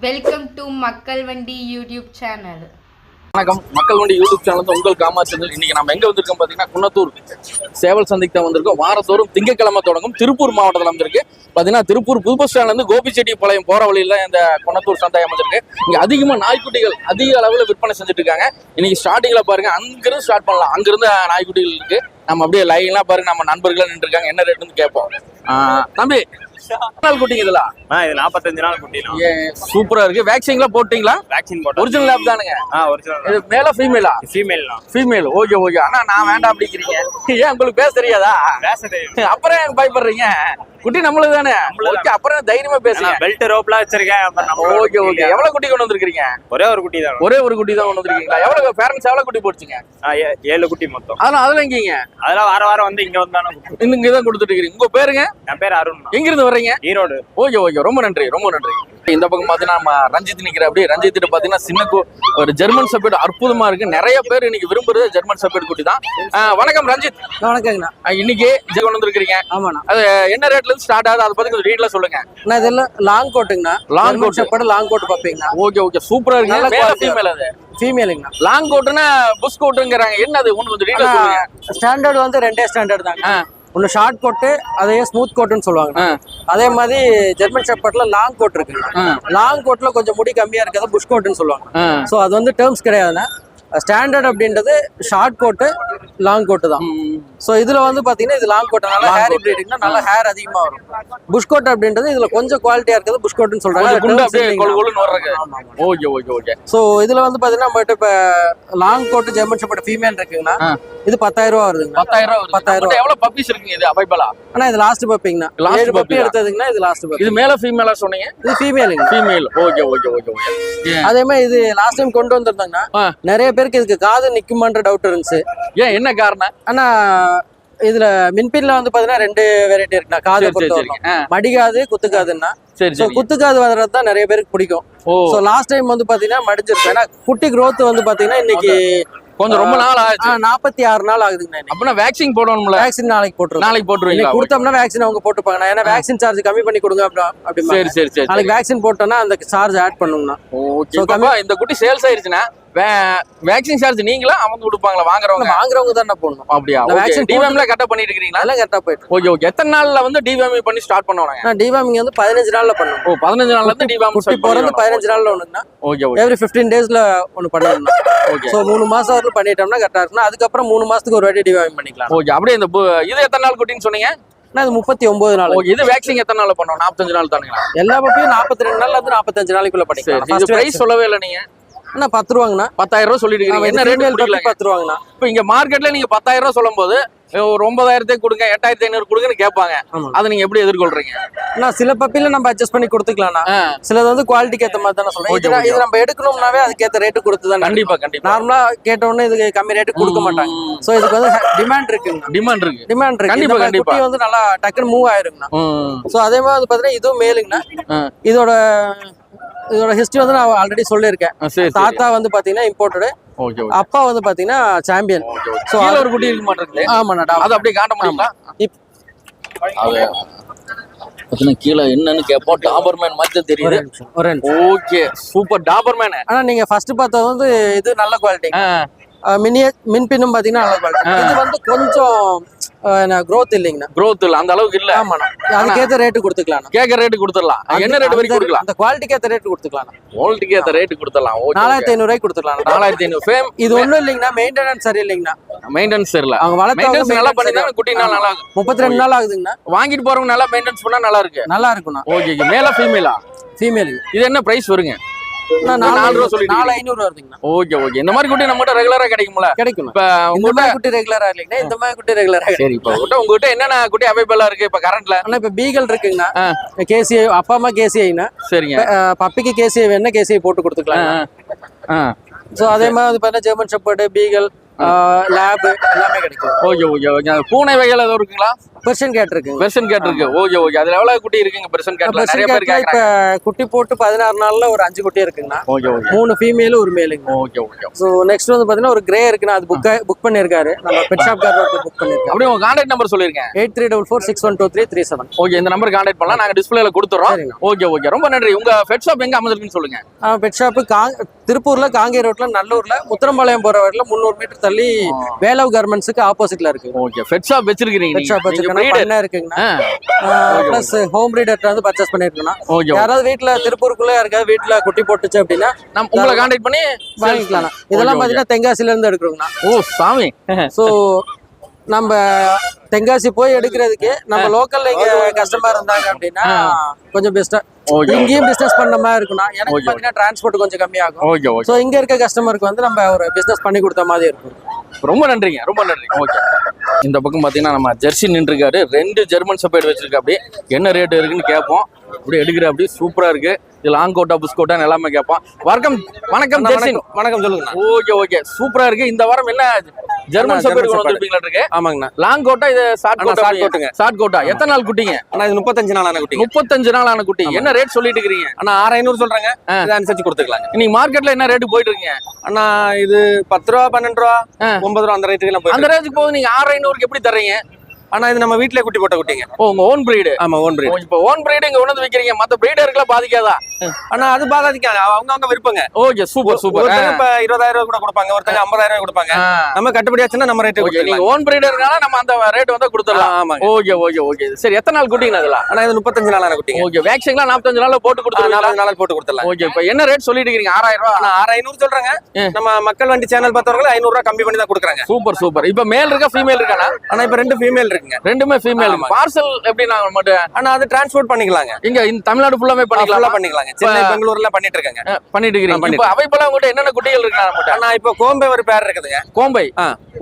Welcome to மக்கள் வண்டி YouTube channel. வணக்கம். மக்கள் வண்டி யூடியூப் சேனல் உங்கள் காமாச்சந்திரன். இன்னைக்கு நம்ம எங்க வந்திருக்கோம் பாத்தீங்கன்னா குன்னத்தூர் சேவல் சந்தைக்கு தான் வந்திருக்கோம். வாரத்தோறும் திங்கட்கிழமை தொடங்கும். திருப்பூர் மாவட்டத்தில் வந்திருக்கு. பாத்தீங்கன்னா திருப்பூர் புது பஸ் ஸ்டாண்ட்ல இருந்து கோபிச்செட்டிப்பாளையம் போற வழியில இந்த குன்னத்தூர் சந்தை அமைஞ்சிருக்கு. இங்க அதிகமா நாய்க்குட்டிகள் அதிக அளவுல விற்பனை செஞ்சுட்டு இருக்காங்க. இன்னைக்கு ஸ்டார்டிங்ல பாருங்க, அங்கிருந்து ஸ்டார்ட் பண்ணலாம். அங்கிருந்து நாய்க்குட்டிகள் இருக்கு. நம்ம அப்படியே லைன்லாம் பாருங்க, நம்ம நண்பர்கள் நின்று இருக்காங்க. என்ன ரேட்டுன்னு கேட்போம். தம்பி, நாள் குட்டிங்க இதெல்லாம்? இது 45 நாள் குட்டி. சூப்பரா இருக்கு. வேக்சின்லாம் போட்டீங்களா? வேக்சின் போட்டோம். ஒரிஜினல் லேப் தானுங்க? ஒரிஜினல். இது மேல ஃபீமேலா? ஃபீமேல். Okay okay. ஆனா நான் வேண்டாம் அப்படிங்கிறீங்க. ஏன் உங்களுக்கு பேச தெரியாதா? பேச தெரியும். அப்புறம் ஏன் பயப்படுறீங்க? குட்டி நம்மளுக்கு தானே. ஓகே, அப்புறம் தைரியமா பேசுங்க. பெல்ட் ரோப்லாம் வச்சிருக்கேன். Okay okay. எவ்வளவு குட்டி கொண்டு வந்திருக்கீங்க? ஒரே ஒரு குட்டி தான். ஒரே ஒரு குட்டி தான் கொண்டு வந்திருக்கீங்களா? எவ்வளவு பேரண்ட்ஸ் எவ்வளவு குட்டி போடுச்சுங்க? 7 குட்டி மொத்தம். அதுல எங்கீங்க? அதெல்லாம் வாரம் வந்து இங்க வந்தானே இங்க தான் கொடுத்துட்டு இருக்கீங்க. உங்க பேருங்க? என் பேர் அருண். எங்க இருந்து வர்றீங்க? ஈரோடு. Okay okay. ரொம்ப நன்றி, ரொம்ப நன்றி. இந்த பக்கம் பாத்தீங்கன்னா நம்ம ரஞ்சித் நிக்கிற. அப்படியே ரஞ்சித் பாத்தீங்கன்னா சின்ன ஒரு ஜெர்மன் ஷெப்பர்ட் அற்புதமா இருக்கு. நிறைய பேர் இன்னைக்கு விரும்புறது ஜெர்மன் ஷெப்பர்ட் குட்டி தான். வணக்கம் ரஞ்சித். வணக்கங்கண்ணா. இன்னைக்கு கொண்டு வந்திருக்கீங்க. ஆமாண்ணா. அது என்ன ரேட்ல இருந்து ஸ்டார்ட் ஆகுது, அதை பத்தி கொஞ்சம் டீடைலா சொல்லுங்க. நான் இதெல்லாம் லாங் கோட்டுங்கண்ணா. Long coat shepherd long coat பாப்பீங்கண்ணா. Okay okay. சூப்பரா இருக்கு. மேல ஃபீமேல்? அது ஃபீமேலுங்கண்ணா. Long கோட்னா push கோட்டுங்கறாங்க. என்னது ஒன்னு கொஞ்சம் டீடைலா சொல்லுங்க. ஸ்டாண்டர்ட் வந்து ரெண்டே ஸ்டாண்டர்ட் தாங்க. ஒன்னு ஷார்ட் கோட்டு, அதே ஸ்மூத் கோட்டுன்னு சொல்லுவாங்க. அதே மாதிரி ஜெர்மன் ஷெப்பர்ட்ல லாங் கோட் இருக்கு. லாங் கோட்ல கொஞ்சம் முடி கம்மியா இருக்கிறது புஷ் கோட்டுன்னு சொல்லுவாங்க. சோ அது வந்து டேர்ம்ஸ் கிடையாதுன்னா. ஸ்டாண்டர்ட் அப்படின்றது ஷார்ட் கோட்டு லாங் கோட்டு தான். ஸோ இதுல வந்து பாத்தீங்கன்னா இது லாங் கோட், நல்லா ஹேர் பிரீடிங்னா நல்லா ஹேர் அதிகமா வரும். புஷ் கோட் அப்படின்றது இதுல கொஞ்சம் குவாலிட்டியா இருக்குது புஷ் கோட்னு சொல்றாங்க. ஸோ இதுல வந்து பாத்தீங்கன்னா நம்ம இப்ப long coat German shepherd female இருக்குங்கன்னா இது 10,000 ரூபா வருதுங்க. 10,000. எவ்வளவு பப்பீஸ் இருக்குங்க இது அவைலபிளா? ஆனா இது லாஸ்ட் பப்பிங்கண்ணா. 7 பப்பி எடுத்ததுங்கன்னா இது லாஸ்ட் பப்பி. இது மேல ஃபீமேலா சொன்னீங்க? இது ஃபீமேலுங்க. Female. Okay okay okay okay. அதே மாதிரி இது லாஸ்ட் டைம் கொண்டு வந்திருந்தாங்கன்னா நிறைய பேருக்கு இதுக்கு காது நிக்குமான்ற டவுட் இருந்துச்சு. ஏன், என்ன காரணம்? ஆனா இதுல மின்பின்ல வந்து பாத்தீங்கன்னா 2 வெரைட்டி இருக்குண்ணா. காது பொறுத்தவரைக்கும் மடிகாது குத்துக்காதுன்னா. குத்துக்காது வர்றதுதான் நிறைய பேருக்கு பிடிக்கும். சோ லாஸ்ட் டைம் வந்து பாத்தீங்கன்னா மடிஞ்சிருக்கு. ஏன்னா குட்டி growth வந்து பாத்தீங்கன்னா இன்னைக்கு கொஞ்சம் ரொம்ப நாள் ஆச்சு. 46 நாள் ஆகுதுங்க. அப்படின்னா வேக்சின் போடணும்ல? வேக்சின் நாளைக்கு போட்டுருவோம். நாளைக்கு போட்டுருவீங்க? கொடுத்தோம்னா வேக்சின் அவங்க போட்டுப்பாங்க. ஏன்னா வேக்சின் சார்ஜ் கம்மி பண்ணி கொடுங்க அப்படி. சரி சரி சரி. நாளைக்கு வேக்சின் போட்டோம்னா அந்த சார்ஜ் ஆட் பண்ணணும்னா. ஓகே. இந்த குட்டி சேல்ஸ் ஆயிருச்சுன்னா வேக்சின் சார்ஜ் நீங்களா அவங்க கொடுப்பாங்களா? வாங்குறவங்க தானே போடணும். அப்படியா? வேக்சின் டிவாமிங்ல கரெக்டா பண்ணிட்டு இருக்கீங்களா? எல்லாம் கரெக்டா போயிட்டு. Okay okay. எத்தனை நாள்ல வந்து டிவாமிங் பண்ணி ஸ்டார்ட் பண்ணுவாங்க? நான் டிவாமிங் வந்து 15 நாள்ல பண்ணுவோம். 15 நாள்ல இருந்து டிவாமிங் குட்டி போறது 15 நாள்ல ஒண்ணுன்னா. Okay okay. எவ்ரி 15 டேஸ்ல ஒன்னு பண்ணணும். ஓகே. சோ 3 மாசம் வரைக்கும் பண்ணிட்டோம்னா கரெக்டா இருக்கும். அதுக்கு அப்புறம் 3 மாசத்துக்கு ஒரு வாட்டி டிவாமிங் பண்ணிக்கலாம். ஓகே. அப்படியே இந்த இது எத்தனை நாள் குட்டின்னு சொன்னீங்க? இது 39 நாள். ஓகே. இது வேக்சின் எத்தனை நாள்ல பண்ணுவோம்? 45 நாள் தானுங்களா? எல்லா பப்பியும் 42 நாள்ல இருந்து 45 நாளைக்குள்ள பண்ணிக்கலாம். இது பிரைஸ் சொல்லவே இல்லை நீங்க. என்ன 10 ரூபாங்கண்ணா? 10,000 ரூபாய் சொல்லிட்டு இருக்கீங்க. என்ன ரேட்? 10 ரூபாங்கண்ணா. இப்போ இங்க மார்க்கெட்ல நீங்க 10,000 ரூபாய் சொல்லும் போது ஒரு 9,000 கொடுங்க, 8,500 கொடுங்கன்னு கேட்பாங்க. அதை நீங்க எப்படி எதிர்கொள்றீங்க? சில பப்பில நம்ம அட்ஜஸ்ட் பண்ணி கொடுத்துக்கலாம். சிலது வந்து குவாலிட்டிக்கு ஏற்ற மாதிரி தானே சொல்றேன். இது நம்ம எடுக்கணும்னாவே அதுக்கேற்ற ரேட்டு கொடுத்துதான். கண்டிப்பா கண்டிப்பா. நார்மலா கேட்டோன்னே இதுக்கு கம்மி ரேட்டு கொடுக்க மாட்டாங்க. சோ இதுக்கு வந்து டிமாண்ட் இருக்குங்க. டிமாண்ட் இருக்கு. கண்டிப்பா கண்டிப்பா. குட்டி வந்து நல்லா டக்குன்னு மூவ் ஆயிருங்கண்ணா. சோ அதே மாதிரி வந்து பாத்தீங்கன்னா இதுவும் மேலுங்கண்ணா. இதோட ஹிஸ்டரி வந்து நான் ஆல்ரெடி சொல்லியிருக்கேன். தாத்தா வந்து பாத்தீங்கன்னா இம்போர்ட்டடு, அப்பா வந்து பாத்தீங்கன்னா சாம்பியன். சோ அதுல ஒரு குட்டி இருக்க மாட்டேங்குது. ஆமாண்ணா. அது அப்படியே காட்ட முடியுமா? அது கீழே என்னன்னு கேட்போம். டாபர்மேன் மாதிரி தெரியுது. Okay super Dobermann. ஆனா நீங்க ஃபர்ஸ்ட் பார்த்தது வந்து இது நல்ல குவாலிட்டி. மின்பின்னும் பாத்தீங்கன்னா நல்ல குவாலிட்டி. இது வந்து கொஞ்சம் growth இல்லைங்கண்ணா. growth இல்ல, அந்த அளவுக்கு இல்ல. ஆமாண்ணா. அதுக்கேற்ற ரேட்டு கொடுத்துக்கலாம். கேட்க ரேட்டு கொடுத்துடலாம். என்ன ரேட் வரைக்கும் கொடுக்கலாம்? அந்த குவாலிட்டிக்கு ஏற்ற ரேட்டு கொடுத்துக்கலாம். குவாலிட்டிக்கு ஏற்ற ரேட்டு கொடுத்துடலாம். 4,500 ரூபாய்க்கு கொடுத்துடலாம். 4,500 ஃபேம். இது ஒண்ணும் இல்லைங்கண்ணா. மெயின்டெனன்ஸ் சரி இல்லைங்கண்ணா. மெயின்டெனன்ஸ் சரியில்லை. அவங்க வளர்த்து நல்லா பண்ணினா குட்டி நாள் நல்லா இருக்கும். 32 நாள் ஆகுதுங்கண்ணா. வாங்கிட்டு போறவங்க நல்லா மெயின்டெனன்ஸ் பண்ணா நல்லா இருக்கு. நல்லா இருக்குண்ணா. ஓகே. மேல ஃபீமேலா? ஃபீமேல். இது என்ன பிரைஸ் வருங்க? 4,000 ரூபாய் சொல்லி 4,500 வருதுங்கண்ணா. Okay okay. இந்த மாதிரி குட்டி நம்மகிட்ட ரெகுலரா கிடைக்கும்ல? கிடைக்கும். இப்ப உங்ககிட்ட குட்டி ரெகுலரா இல்லைங்கண்ணா. இந்த மாதிரி குட்டி ரெகுலரா. சரி. இப்போ உங்ககிட்ட என்னென்ன குட்டி அவைலபிளா இருக்கு இப்ப கரண்ட்ல? ஆனா இப்ப பீகல் இருக்குங்கண்ணா. கேசிஐ அப்பா அம்மா கேசிஐனா. சரிங்க. பப்பிக்கு கேசிஐ வேணா கேசிஐ போட்டு கொடுத்துக்கலாம். சோ அதே மாதிரி வந்து பாத்தீங்கன்னா ஜெர்மன் ஷெப்பர்ட், பீகல், லேப் எல்லாமே கிடைக்கும். Okay okay okay. பூனை வகைகள் ஏதோ இருக்குங்களா? பெர்ஷியன் கேட் இருக்குங்க. பெர்ஷியன் கேட் இருக்கு. Okay okay. அதுல எவ்வளவு குட்டி இருக்குங்க பெர்ஷியன் கேட்ல? நிறைய பெர்ஷியன் பேர் கேட்ல இப்ப கேக்குறாங்க. குட்டி போட்டு 16 நாள்ல ஒரு 5 குட்டி இருக்குங்கண்ணா. ஓகே ஓகே 3 ஃபீமேல் ஒரு மேலுங்க. Okay okay. ஸோ நெக்ஸ்ட் வந்து பாத்தீங்கன்னா ஒரு கிரே இருக்குண்ணா. அது புக் பண்ணிருக்காரு நம்ம பெட் ஷாப் காரர் புக் பண்ணிருக்காரு. அப்படியே உங்க கான்டாக்ட் நம்பர் சொல்லிருங்க. 8344612337. ஓகே, இந்த நம்பர் கான்டாக்ட் பண்ணலாம், நாங்க டிஸ்பிளேல கொடுத்துறோம். சரிங்க. ஓகே ஓகே, ரொம்ப நன்றி. உங்க பெட் ஷாப் எங்க அமைஞ்சிருக்குன்னு சொல்லுங்க. பெட் ஷாப் திருப்பூர்ல காங்கேய ரோட்ல, நல்லூர்ல, முத்திரம்பாளையம் போற வழியில 300 மீட்டர் தள்ளி வேலவ் கார்மெண்ட்ஸ்க்கு ஆப்போசிட்ல இருக்கு. ஓகே, பெட் ஷாப் வச்சிருக்கீங்க. பெட் ஷாப் வச்சிருக்கேன், பண்ண இருக்குங்கண்ணா. பிளஸ் ஹோம் பிரீடர் வந்து பர்ச்சேஸ் பண்ணிருக்கேன். ஓகே, யாராவது வீட்ல திருப்பூருக்குள்ள யாருக்காவது வீட்ல குட்டி போட்டுச்சு அப்படின்னா நம்ம உங்களை கான்டாக்ட் பண்ணி வாங்கிக்கலாம். இதெல்லாம் பாத்தீங்கன்னா தென்காசில இருந்து எடுக்கிறோங்கண்ணா. ஓ சாமி. சோ நம்ம தென்காசி போய் எடுக்கிறதுக்கு நம்ம லோக்கல்ல இங்க கஸ்டமர் இருந்தாங்க அப்படின்னா கொஞ்சம் பெஸ்டா இங்கேயும் பிசினஸ் பண்ண மாதிரி இருக்கும்னா. எனக்கு பாத்தீங்கன்னா டிரான்ஸ்போர்ட் கொஞ்சம் கம்மியாகும். Okay okay. சோ இங்க இருக்க கஸ்டமருக்கு வந்து நம்ம ஒரு பிசினஸ் பண்ணி கொடுத்த மாதிரி இருக்கும். ரொம்ப நன்றிங்க, ரொம்ப நன்றி. ஓகே, இந்த பக்கம் பாத்தீங்கன்னா நம்ம ஜெர்சி நின்றுருக்காரு. 2 ஜெர்மன் ஷெப்பர்ட் வச்சிருக்கா. அப்படி என்ன ரேட் இருக்குன்னு கேட்போம். அப்படி எடுக்கிற அப்படி சூப்பரா இருக்கு. இது லாங் கோட்டா புஷ் கோட்டா எல்லாமே கேட்போம். வணக்கம் ஜெர்சி. வணக்கம் சொல்லுங்க. ஓகே ஓகே, சூப்பரா இருக்கு. இந்த வாரம் என்ன ஜெர்மன் ஷெப்பர்ட் கொண்டு வந்திருப்பீங்களா இருக்கு? ஆமாங்கண்ணா. லாங் கோட்டா இது ஷார்ட் கோட்டுங்க. ஷார்ட் கோட்டா எத்தனை நாள் குட்டிங்க? அண்ணா இது 35 நாளான குட்டி. 35 நாள் ஆன குட்டி. என்ன ரேட் சொல்லிட்டு இருக்கீங்க? அண்ணா 6500 சொல்றாங்க. இதை அனுசரிச்சு கொடுத்துக்கலாங்க. இன்னைக்கு மார்க்கெட்ல என்ன ரேட் போயிட்டு இருக்கீங்க? அண்ணா இது 10 ரூபா 12 ரூபா 9 ரூபா அந்த ரேட்டுக்கு எல்லாம் அந்த ரேட்டுக்கு போகுது. நீங்க 6500க்கு எப்படி தர்றீங்க? ஆனா இது நம்ம வீட்லயே குட்டி போட்ட குட்டிங்க. ஓ, உங்க ஓன் பிரீடு? ஆமா, ஓன் பிரீடு. இப்போ ஓன் பிரீடு இங்க கொண்டு விக்கிறீங்க. மத்த பிரீடர்க்குலாம் பாதிக்காதா? ஆனா அது பாதிக்காது, அவங்க விருப்பங்க. Okay, super super. ஒருத்தங்க இப்ப 20000 ரூபாய் கூட கொடுப்பாங்க, ஒருத்தங்க 50000 ரூபாய் கொடுப்பாங்க. நம்ம கட்டுப்படியாச்சுன்னா நம்ம ரேட். ஓகே, நீங்க ஓன் பிரீடர்னால நம்ம அந்த ரேட் வந்து கொடுத்துடலாம். ஆமா. Okay okay okay. சரி, எத்தனை நாள் குட்டிங்க அதெல்லாம்? ஆனா இது 35 நாளான குட்டிங்க. ஓகே, வேக்சின்லாம் 45 நாள்ல போட்டு கொடுத்துடலாம். 40 நாள் போட்டு கொடுத்துடலாம். ஓகே, இப்போ என்ன ரேட் சொல்லிட்டு இருக்கீங்க? 6000 ரூபாய். ஆனா 6500 சொல்றாங்க. நம்ம மக்கள் வண்டி சேனல் பார்த்தவங்க 500 ரூபாய் கம்மி பண்ணி தான் கொடுக்குறாங்க. Super super. இப்போ மேல் இருக்கா ஃபீமேல் இருக்கானா? ஆனா இப்ப 2 ஃபீமேல் இருக்குங்க. ரெண்டுமே ஃபீமேல். பார்சல் எப்படி நாங்க மட்டும்? ஆனா அது டிரான்ஸ்போர்ட் பண்ணிக்கலாங்க. இங்க இந்த தமிழ்நாடு ஃபுல்லாமே பண்ணிக்கலாங்க. சென்னை பெங்களூர்ல பண்ணிட்டு இருக்காங்க. பண்ணிட்டு இருக்கீங்க. இப்போ அவைப்பெல்லாம் உங்ககிட்ட என்னென்ன குட்டிகள் இருக்கு? ஆனா இப்போ கோம்பை ஒரு பேர் இருக்குதுங்க. கோம்பை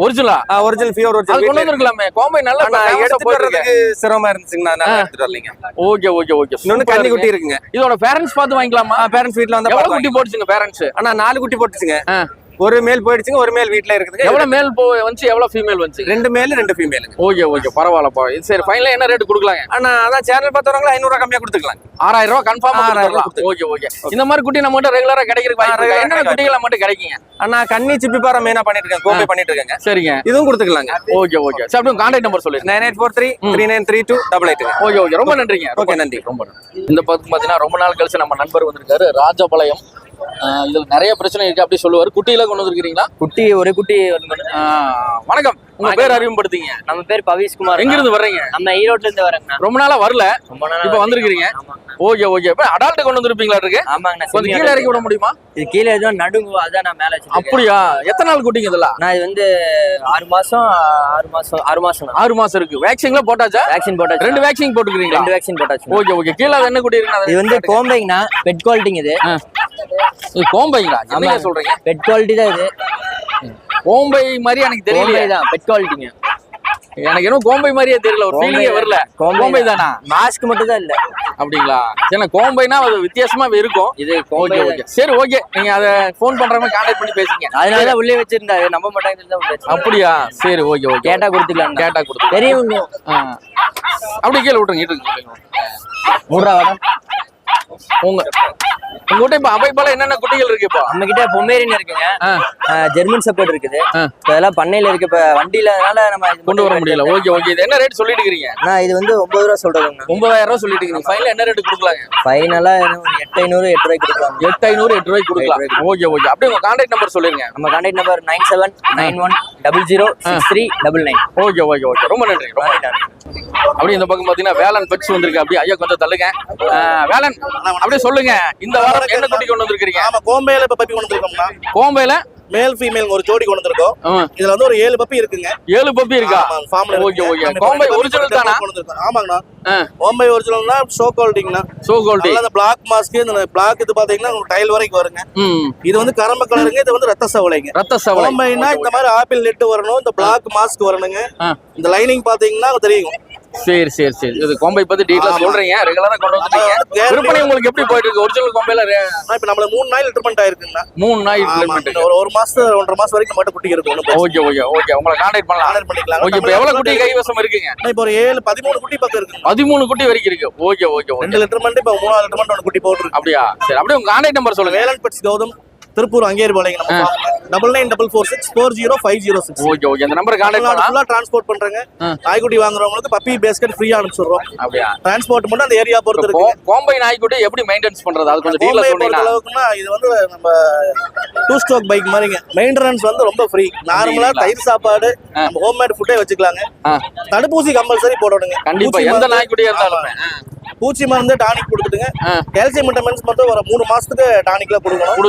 ஒரிஜினலா? Original pure original. அது கொண்டு வந்திருக்கலாமே. கோம்பை நல்லா எடுத்துட்டு வரதுக்கு சிரமமா இருந்துச்சுங்க, நான் எடுத்துட்டு வரலீங்க. Okay okay okay. இன்னொன்னு கன்னி குட்டி இருக்குங்க. இதோட பேரண்ட்ஸ் பார்த்து வாங்கிக்கலாமா? பேரண்ட்ஸ் வீட்ல வந்து எவ்வளவு குட்டி போட்டுச்சுங்க பேரண்ட்ஸ்? ஆனா 4 குட்டி போட்டுச்சுங்க. ஒரு மேல் போயிடுச்சுங்க, ஒரு மேல் வீட்ல இருக்குதுங்க. எவ்வளவு மேல் வந்துச்சு, எவ்வளவு ஃபீமேல் வந்துச்சு? 2 மேல் 2 ஃபீமேலுங்க. ஓகே ஓகே, பரவாயில்லப்பா. இது சரி, ஃபைனலா என்ன ரேட் கொடுக்கலாங்க? ஆனா அதான் சேனல் பார்த்தவங்க 500 ரூபாய் கம்மியா கொடுத்துக்கலாம். 6000 ரூபாய் கன்ஃபார்ம். 6000 ரூபாய். Okay okay. இந்த மாதிரி குட்டி நம்ம கிட்ட ரெகுலரா கிடைக்கிறதுக்கு வாய்ப்பு இருக்கா? என்னென்ன குட்டிகள் நம்ம கிட்ட கிடைக்குங்க? அண்ணா கன்னி சிப்பிப்பாறை மெயினா பண்ணிட்டு இருக்கேன், கோம்பை பண்ணிட்டு இருக்கேங்க. சரிங்க, இதுவும் கொடுத்துக்கலாங்க. Okay okay. சரி, அப்படியே கான்டாக்ட் நம்பர் சொல்லுங்க. 9843393288. ஓகே ஓகே, ரொம்ப நன்றிங்க. ஓகே, நன்றி. ரொம்ப நன்றி. இந்த பக்கம் பாத்தீங்கன்னா ரொம்ப நாள் கழிச்சு நம்ம நண்பர் வந்திருக்காரு, ராஜபாளையம். இதுல நிறைய பிரச்சனை இருக்கு அப்படி சொல்லுவாரு. குட்டியில கொண்டு வந்துருக்கீங்களா? குட்டி ஒரு குட்டி. வணக்கம், உங்க பேர் அறிமுகப்படுத்தீங்க. நம்ம பேர் பவிஷ்குமார். எங்க இருந்து வர்றீங்க? நம்ம ஈரோட்ல இருந்து வரேங்க. ரொம்ப நாளா வரல, இப்ப வந்திருக்கீங்க. Okay okay. இப்ப அடால்ட் கொண்டு வந்திருப்பீங்களா இருக்கு? ஆமாங்க. கொஞ்சம் கீழே இறக்கி விட முடியுமா? இது கீழே எதுவும் நடுங்கு, அதான் நான் மேல வச்சிருக்கேன். அப்படியா? எத்தனை நாள் குட்டிங்க இதெல்லாம்? நான் இது வந்து 6 மாசம் 6 மாசம் இருக்கு. வேக்சின்லாம் போட்டாச்சா? வேக்சின் போட்டாச்சு. 2 வேக்சின் போட்டுக்கிறீங்களா? 2 வேக்சின் போட்டாச்சு. Okay okay. கீழே அது என்ன குட்டி இருக்கு? இது வந்து கோம்பைங்கண்ணா, பெட் குவாலிட்டிங்க. இது கோம்பைங்களா? என்ன சொல்றீங்க? பெட் குவாலிட்டி தான் இது. கோம்பை மாதிரி எனக்கு தெரியல. தான் பெட் குவாலிட்டிங்க. எனக்கு இன்னும் கோம்பை மாதிரியே தெரியல, ஒரு ஃபீலிங்கே வரல. கோம்பை தானா? மாஸ்க் மட்டும் தான் இல்ல. அப்படிங்களா? சரி, கோம்பைனா அது வித்தியாசமா இருக்கும். இது ஓகே ஓகே. சரி ஓகே, நீங்க அத ஃபோன் பண்றவங்க கான்டாக்ட் பண்ணி பேசிங்க. அதனால தான் உள்ளே வச்சிருந்தாரு, நம்ப மாட்டாங்க. அப்படியா? சரி ஓகே ஓகே. கேட்டா கொடுத்துக்கலாம். கேட்டா கொடுத்து பெரியவங்க அப்படி கீழே விட்டுருங்க. 3 ரூபா மேடம். உங்ககிட்ட இப்ப அவைப்பால என்னென்ன குட்டிகள் இருக்கு? இப்போ நம்ம கிட்ட பொமேரியன் இருக்குங்க, ஜெர்மன் ஷெப்பர்ட் இருக்குது. இதெல்லாம் பண்ணையில இருக்கு, இப்ப வண்டியில அதனால நம்ம கொண்டு வர முடியல. Okay okay. இது என்ன ரேட் சொல்லிட்டு இருக்கீங்க? நான் இது வந்து 9 ரூபா சொல்றேங்க. 9000 ரூபாய் சொல்லிட்டு இருக்கீங்க. ஃபைனலா என்ன ரேட் கொடுக்கலாங்க? ஃபைனலா ஒரு 8500 8 ரூபாய்க்கு கொடுக்கலாம். 8500 8 ரூபாய்க்கு கொடுக்கலாம். Okay okay. அப்படியே உங்க கான்டாக்ட் நம்பர் சொல்லுங்க. நம்ம contact number 9791006399. Okay okay okay. ரொம்ப நன்றி. அப்படியே இந்த பக்கம் பாத்தீங்கன்னா வேலன் பெட்ஸ் வந்திருக்கு. அப்படியே ஐயா கொஞ்சம் தள்ளுங்க. வேலன் அப்படியே சொல்லுங்க, இந்த வாரம் என்ன குட்டி கொண்டு வந்திருக்கீங்க? ஆமா, கோம்பையில இப்ப பப்பி கொண்டு வந்திருக்கோம்னா. கோம்பையில மேல் ஃபீமேல் ஒரு ஜோடி கொண்டு வந்திருக்கோம். இதுல வந்து ஒரு 7 பப்பி இருக்குங்க. 7 பப்பி இருக்கா? ஃபார்ம்ல. Okay okay. கோம்பை ஒரிஜினல் தானா? ஆமாங்கண்ணா. கோம்பை ஒரிஜினல்னா ஷோ குவாலிட்டிங்கண்ணா. Show quality. அந்த பிளாக் மாஸ்க், இந்த பிளாக் இது பாத்தீங்கன்னா டைல் வரைக்கும் வருங்க. இது வந்து கரம்ப கலருங்க, இது வந்து ரத்த சவளைங்க. ரத்த சவளை. கோம்பைனா இந்த மாதிரி ஆப்பிள் நெட் வரணும், இந்த பிளாக் மாஸ்க் வரணுங்க. இந்த லைனிங் பாத்தீங்கன்னா தெரியும். சரி சரி சரி இது கோம்பை பத்தி டீட்டெயிலா சொல்றீங்க, ரெகுலரா கொண்டு வந்துட்டீங்க. விற்பனை உங்களுக்கு எப்படி போயிட்டு இருக்கு? ஒரிஜினல் கோம்பைல இப்ப நம்மளுக்கு 3 நாள் லிட்டர்மெண்ட் ஆயிருக்குங்கண்ணா. 3 நாள் இம்ப்ளிமெண்ட். ஒரு மாசம் 1.5 மாசம் வரைக்கும் மட்டும் குட்டி இருக்கும். ஓகே ஓகே ஓகே, உங்களை கான்டாக்ட் பண்ணலாம். ஆர்டர் பண்ணிக்கலாம். ஓகே, இப்போ எவ்வளவு குட்டி கைவசம் இருக்குங்க? இப்போ ஒரு 13 குட்டி பக்கம் இருக்கு. 13 குட்டி வரைக்கும் இருக்கு. Okay okay okay. 2 லிட்டர்மெண்ட் இப்போ 3 லிட்டர்மெண்ட் ஒரு குட்டி போட்டுருக்கு. அப்படியா? சரி, அப்படியே உங்க கான்டாக்ட் நம்பர் சொல்லுங்க. வேலன் பெட்ஸ் கௌதம், திருப்பூர் அங்கேரி பாளையம். நம்ம 9944640506. ஓகே ஓகே, அந்த நம்பரை கான்டாக்ட் பண்ணலாம். ஃபுல்லா டிரான்ஸ்போர்ட் பண்றேங்க. நாய்க்குட்டி வாங்குறவங்களுக்கு பப்பி பேஸ்கெட் ஃப்ரீயா அனுப்பிச்சுறோம். அப்படியா? டிரான்ஸ்போர்ட் மட்டும் அந்த ஏரியா பொறுத்து இருக்கு. கோம்பை நாய்க்குட்டி எப்படி மெயின்டெனன்ஸ் பண்றது? அது கொஞ்சம் டீடைலா சொன்னீங்கன்னா. அளவுக்குன்னா இது வந்து நம்ம 2 ஸ்ட்ரோக் பைக் மாதிரிங்க. மெயின்டெனன்ஸ் வந்து ரொம்ப ஃப்ரீ. நார்மலா தயிர் சாப்பாடு, நம்ம ஹோம்மேட் ஃபுட்டே வச்சுக்கலாங்க. தடுப்பூசி கம்பல்சரி போடணுங்க. கண்டிப்பா எந்த நாய்க்குட்டியா இருந்தாலும் பூச்சி மருந்து டானிக் கொடுத்துட்டுங்க. கால்சியம் விட்டமின்ஸ் மட்டும் ஒரு 3 மாசத்துக்கு டானிக்ல கொடுக்கணும்.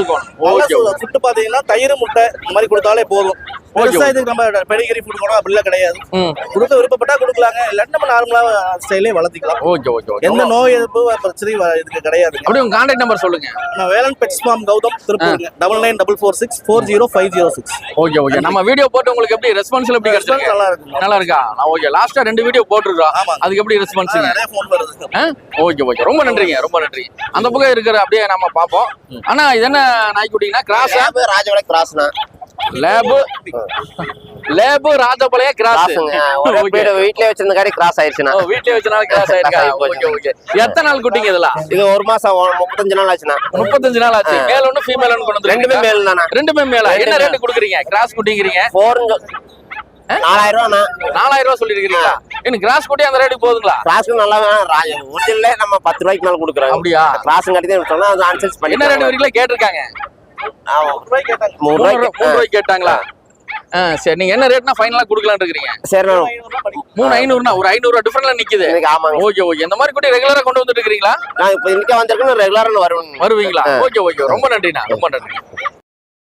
ஓகே, ஃபுட் பாத்தீங்கன்னா தயிர் முட்டை இந்த மாதிரி கொடுத்தாலே போதும். விவசாயத்துக்கு நம்ம பெடிகிரி ஃபுட் கூட அப்படிலாம் கிடையாது. கொடுக்க விருப்பப்பட்டா கொடுக்கலாங்க, இல்லாட்டி நம்ம நார்மலா ஸ்டைலே வளர்த்திக்கலாம். ஓகே ஓகே ஓகே, எந்த நோய் எதிர்ப்பு பிரச்சனையும் இதுக்கு கிடையாது. அப்படியே உங்க கான்டாக்ட் நம்பர் சொல்லுங்க. நான் வேலன் பெட்ஸ் ஃபார்ம் கௌதம், திருப்பூருங்க. 9944640506. ஓகே ஓகே, நம்ம வீடியோ போட்டு உங்களுக்கு எப்படி ரெஸ்பான்ஸ் எப்படி கிடைச்சிருக்கு? நல்லா இருக்கு. நல்லா இருக்கா? ஓகே, லாஸ்டா 2 வீடியோ போட்டுருக்கோம், அதுக்கு எப்படி ரெஸ்பான்ஸ்? நிறைய ஃபோன் வருது. ஓகே ஓகே, ரொம்ப நன்றிங்க, ரொம்ப நன்றி. அந்த பக்கம் இருக்கிற அப்படியே நம்ம பாப்போம். ஆனா இது என்ன நாய்க்குட்டினா? கிராஸ் ராஜபாளைய கிராஸ்னா, லேபு ராஜபாளைய கிராஸ். வீட்லயே வச்சிருந்த காடி கிராஸ் ஆயிருச்சுனா, வீட்லயே வச்சனால கிராஸ் ஆயிருக்கா? Okay okay. எத்தனை நாள் குட்டிங்க இதெல்லாம்? இது 1 மாசம் 35 நாள் ஆச்சுனா. 35 நாள் ஆச்சு. மேல் ஒண்ணு ஃபீமேல் ஒண்ணு கொண்டு வந்து ரெண்டுமே மேல் தானா? ரெண்டுமே மேலா? என்ன ரேட் கொடுக்குறீங்க கிராஸ் குட்டிங்கறீங்க? 4000 ரூபானா? 4000 ரூபாய் சொல்லிருக்கீங்களா? என்ன கிராஸ் குட்டி அந்த ரேட்டுக்கு போகுதுங்களா? கிராஸ்க்கு நல்லா ஒரிஜினல்ல நம்ம 10 ரூபாய்க்கு மேல கொடுக்குறோம். அப்படியா? கிராஸ் கட்டி சொன்னா அது ஆன்சர்ஸ் பண்ணி என்ன ரேட் வரைக்கும் கேட்டிருக்காங்க? 3 ரூபாய் கேட்டாங்களா? சரி, நீங்க என்ன ரேட்னா ஃபைனலா கொடுக்கலாம்னு இருக்கீங்க? சரி, 3500னா ஒரு 500 ரூபாய் டிஃபரன்ஸ்ல நிக்குது. ஆமாங்க. ஓகே ஓகே, இந்த மாதிரி கூட ரெகுலரா கொண்டு வந்துட்டு இருக்கீங்களா? நான் இப்போ இன்னைக்கு வந்திருக்கேன், ரெகுலரா வருவீங்களா? வருவீங்களா? ஓகே ஓகே, ரொம்ப நன்றிண்ணா, ரொம்ப நன்றி.